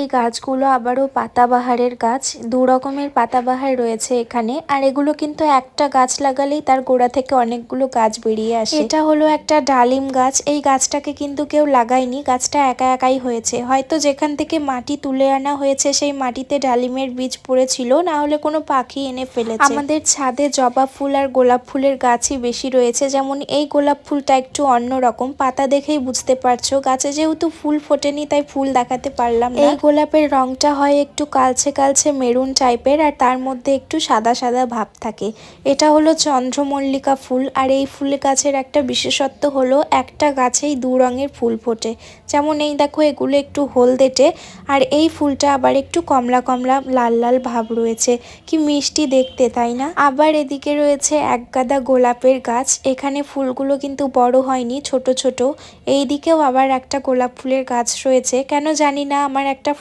এই গাছগুলো আবারও পাতাবাহারের গাছ। দু রকমের পাতাবাহার রয়েছে এখানে, আর এগুলো কিন্তু একটা গাছ লাগালেই তার গোড়া থেকে অনেকগুলো গাছ বেরিয়ে আসে। এটা হলো একটা ডালিম গাছ। এই গাছটাকে কিন্তু কেউ লাগায়নি, গাছটা একা একাই হয়েছে। হয়তো যেখান থেকে মাটি তুলে আনা হয়েছে সেই মাটিতে ডালিমের বীজ পড়েছিল, না হলে কোনো পাখি এনে ফেলেছে। আমাদের ছাদে জবা ফুল আর গোলাপ ফুলের গাছই বেশি রয়েছে। যেমন এই গোলাপ ফুলটা একটু অন্যরকম, পাতা দেখেই বুঝতে পারছো। গাছে যেহেতু ফুল ফোটেনি তাই ফুল দেখাতে পারলাম না। এই গোলাপের রংটা হয় একটু কালচে কালচে মেরুন টাইপের, আর তার মধ্যে একটু সাদা সাদা ভাব থাকে। এটা হলো চন্দ্রমল্লিকা ফুল। আর এই ফুল গাছের একটা বিশেষত্ব হলো একটা গাছেই দু রঙের ফুল ফোটে। যেমন এই দেখো, এগুলো একটু হলদেটে, আর এই ফুলটা আবার একটু কমলা কমলা লাল লাল ভাব রয়েছে। কি মিষ্টি দেখতে, তাই না? আবার এদিকে রয়েছে এক গাদা গোলাপের গাছ। এখানে ফুলগুলো কিন্তু বড় হয়নি, ছোট ছোট। এই দিকেও আবার একটা গোলাপ ফুলের গাছ রয়েছে। কেন জানি না আমার একটা